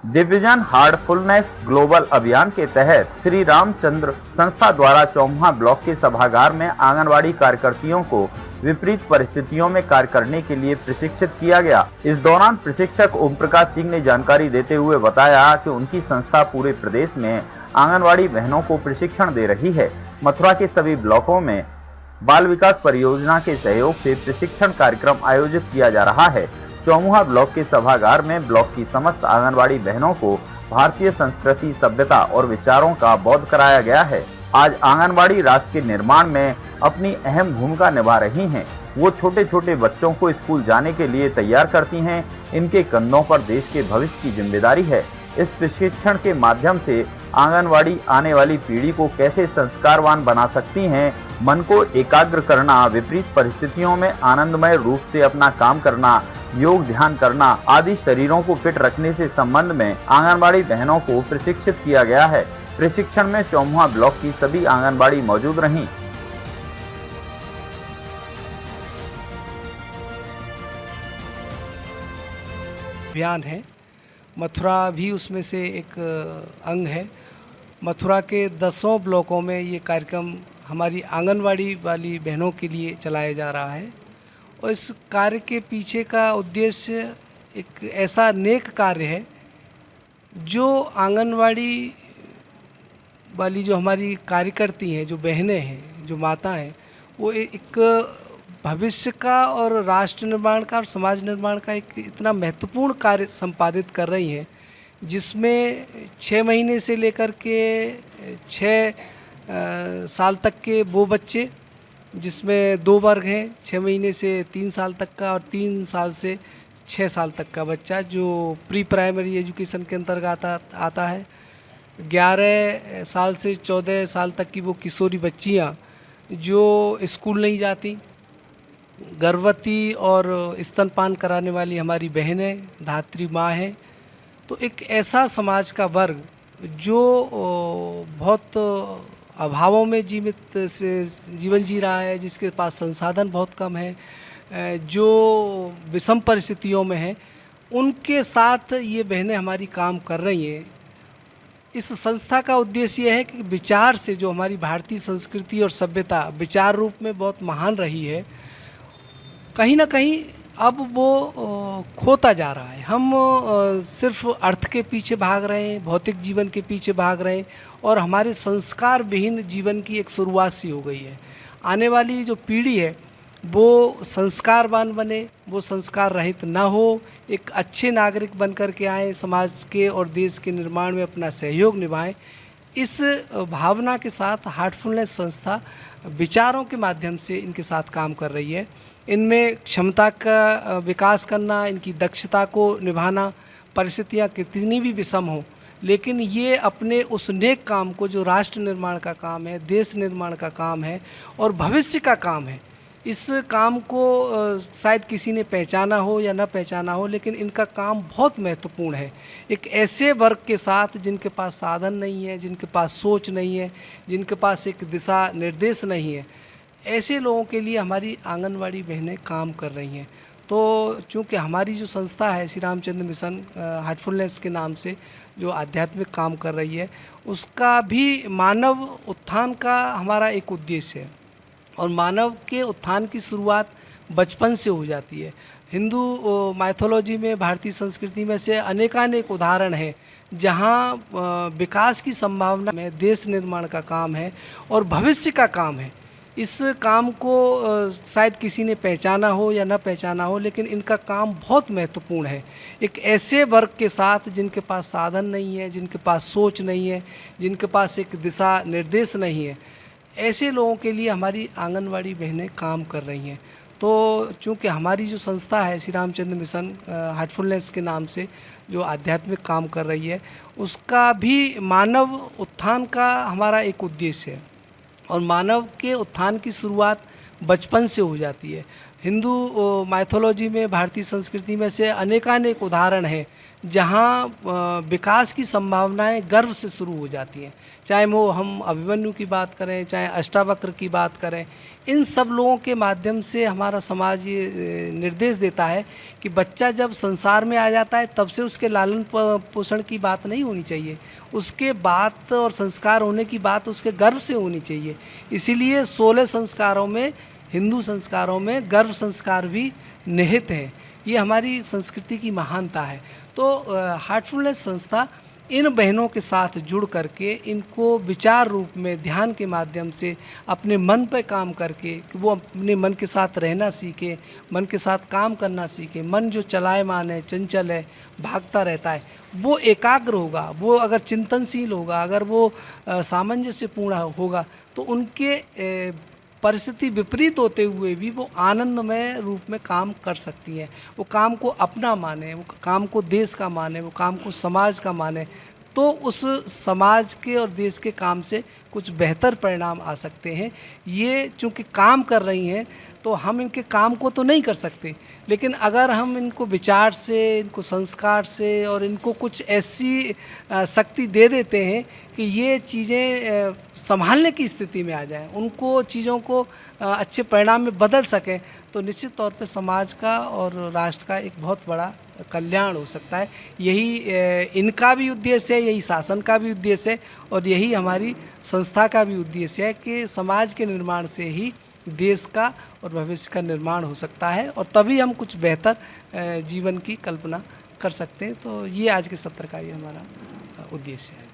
Division Heartfulness global अभियान के तहत श्री रामचंद्र संस्था द्वारा चौमुहा ब्लॉक के सभागार में आंगनवाड़ी कार्यकर्तियों को विपरीत परिस्थितियों में कार्य करने के लिए प्रशिक्षित किया गया। इस दौरान प्रशिक्षक ओम प्रकाश सिंह ने जानकारी देते हुए बताया कि उनकी संस्था पूरे प्रदेश में आंगनवाड़ी बहनों को प्रशिक्षण दे रही है। मथुरा के सभी ब्लॉकों में बाल विकास परियोजना के सहयोग से प्रशिक्षण कार्यक्रम आयोजित किया जा रहा है। चौमुहा ब्लॉक के सभागार में ब्लॉक की समस्त आंगनवाड़ी बहनों को भारतीय संस्कृति, सभ्यता और विचारों का बोध कराया गया है। आज आंगनवाड़ी राष्ट्र के निर्माण में अपनी अहम भूमिका निभा रही हैं। वो छोटे छोटे बच्चों को स्कूल जाने के लिए तैयार करती हैं। इनके कंधों पर देश के भविष्य की जिम्मेदारी है। इस प्रशिक्षण के माध्यम से आंगनवाड़ी आने वाली पीढ़ी को कैसे संस्कारवान बना सकती हैं, मन को एकाग्र करना, विपरीत परिस्थितियों में आनंदमय रूप से अपना काम करना, योग ध्यान करना आदि शरीरों को फिट रखने से संबंध में आंगनबाड़ी बहनों को प्रशिक्षित किया गया है। प्रशिक्षण में चौमुहा ब्लॉक की सभी आंगनबाड़ी मौजूद रहीं। अभियान है, मथुरा भी उसमें से एक अंग है। मथुरा के 10 ब्लॉकों में ये कार्यक्रम हमारी आंगनवाड़ी वाली बहनों के लिए चलाया जा रहा है और इस कार्य के पीछे का उद्देश्य एक ऐसा नेक कार्य है जो आंगनवाड़ी वाली जो हमारी कार्यकर्ती हैं, जो बहनें हैं, जो माता हैं, वो एक भविष्य का और राष्ट्र निर्माण का और समाज निर्माण का एक इतना महत्वपूर्ण कार्य संपादित कर रही हैं, जिसमें 6 महीने से लेकर के 6 साल तक के वो बच्चे, जिसमें 2 वर्ग हैं, 6 महीने से 3 साल तक का और 3 साल से 6 साल तक का बच्चा जो प्री प्राइमरी एजुकेशन के अंतर्गत आता है। 11 साल से 14 साल तक की वो किशोरी बच्चियाँ जो स्कूल नहीं जाती, गर्भवती और स्तनपान कराने वाली हमारी बहनें, धात्री माँ हैं। तो एक ऐसा समाज का वर्ग जो बहुत अभावों में जीवन जी रहा है, जिसके पास संसाधन बहुत कम है, जो विषम परिस्थितियों में है, उनके साथ ये बहनें हमारी काम कर रही हैं। इस संस्था का उद्देश्य यह है कि विचार से, जो हमारी भारतीय संस्कृति और सभ्यता विचार रूप में बहुत महान रही है, कहीं ना कहीं अब वो खोता जा रहा है। हम सिर्फ अर्थ के पीछे भाग रहे हैं, भौतिक जीवन के पीछे भाग रहे हैं और हमारे संस्कार विहीन जीवन की एक शुरुआत सी हो गई है। आने वाली जो पीढ़ी है वो संस्कारवान बने, वो संस्कार रहित ना हो, एक अच्छे नागरिक बनकर के आए, समाज के और देश के निर्माण में अपना सहयोग निभाएं। इस भावना के साथ हार्टफुलनेस संस्था विचारों के माध्यम से इनके साथ काम कर रही है। इनमें क्षमता का विकास करना, इनकी दक्षता को निभाना, परिस्थितियाँ कितनी भी विषम हो, लेकिन ये अपने उस नेक काम को, जो राष्ट्र निर्माण का काम है, देश निर्माण का काम है और भविष्य का काम है, इस काम को शायद किसी ने पहचाना हो या न पहचाना हो, लेकिन इनका काम बहुत महत्वपूर्ण है। एक ऐसे वर्ग के साथ जिनके पास साधन नहीं है, जिनके पास सोच नहीं है, जिनके पास एक दिशा निर्देश नहीं है, ऐसे लोगों के लिए हमारी आंगनवाड़ी बहनें काम कर रही हैं। तो चूँकि हमारी जो संस्था है श्री रामचंद्र मिशन हार्टफुलनेस के नाम से जो आध्यात्मिक काम कर रही है, उसका भी मानव उत्थान का हमारा एक उद्देश्य है और मानव के उत्थान की शुरुआत बचपन से हो जाती है। हिंदू माइथोलॉजी में, भारतीय संस्कृति में से अनेकानेक उदाहरण हैं जहाँ विकास की संभावना में देश निर्माण का काम है और भविष्य का काम है। इस काम को शायद किसी ने पहचाना हो या न पहचाना हो, लेकिन इनका काम बहुत महत्वपूर्ण है। एक ऐसे वर्ग के साथ जिनके पास साधन नहीं है, जिनके पास सोच नहीं है, जिनके पास एक दिशा निर्देश नहीं है, ऐसे लोगों के लिए हमारी आंगनवाड़ी बहनें काम कर रही हैं। तो चूँकि हमारी जो संस्था है श्री रामचंद्र मिशन हार्टफुलनेस के नाम से जो आध्यात्मिक काम कर रही है, उसका भी मानव उत्थान का हमारा एक उद्देश्य है और मानव के उत्थान की शुरुआत बचपन से हो जाती है। हिंदू माइथोलॉजी में, भारतीय संस्कृति में से अनेकानेक उदाहरण हैं जहाँ विकास की संभावनाएं गर्व से शुरू हो जाती हैं। चाहे वो हम अभिमन्यु की बात करें, चाहे अष्टावक्र की बात करें, इन सब लोगों के माध्यम से हमारा समाज ये निर्देश देता है कि बच्चा जब संसार में आ जाता है तब से उसके लालन पोषण की बात नहीं होनी चाहिए, उसके बात और संस्कार होने की बात उसके गर्व से होनी चाहिए। इसीलिए 16 संस्कारों में, हिंदू संस्कारों में गर्व संस्कार भी निहित हैं। ये हमारी संस्कृति की महानता है। तो हार्टफुलनेस संस्था इन बहनों के साथ जुड़ करके इनको विचार रूप में ध्यान के माध्यम से अपने मन पर काम करके कि वो अपने मन के साथ रहना सीखें, मन के साथ काम करना सीखें। मन जो चलायमान है, चंचल है, भागता रहता है, वो एकाग्र होगा, वो अगर चिंतनशील होगा, अगर वो सामंजस्यपूर्ण होगा तो उनके परिस्थिति विपरीत होते हुए भी वो आनंदमय रूप में काम कर सकती हैं। वो काम को अपना माने, वो काम को देश का माने, वो काम को समाज का माने, तो उस समाज के और देश के काम से कुछ बेहतर परिणाम आ सकते हैं। ये चूँकि काम कर रही हैं तो हम इनके काम को तो नहीं कर सकते, लेकिन अगर हम इनको विचार से, इनको संस्कार से और इनको कुछ ऐसी शक्ति दे देते हैं कि ये चीज़ें संभालने की स्थिति में आ जाएं, उनको चीज़ों को अच्छे परिणाम में बदल सकें, तो निश्चित तौर पे समाज का और राष्ट्र का एक बहुत बड़ा कल्याण हो सकता है। यही इनका भी उद्देश्य है, यही शासन का भी उद्देश्य है और यही हमारी संस्था का भी उद्देश्य है कि समाज के निर्माण से ही देश का और भविष्य का निर्माण हो सकता है और तभी हम कुछ बेहतर जीवन की कल्पना कर सकते हैं। तो ये आज के सत्र का ये हमारा उद्देश्य है।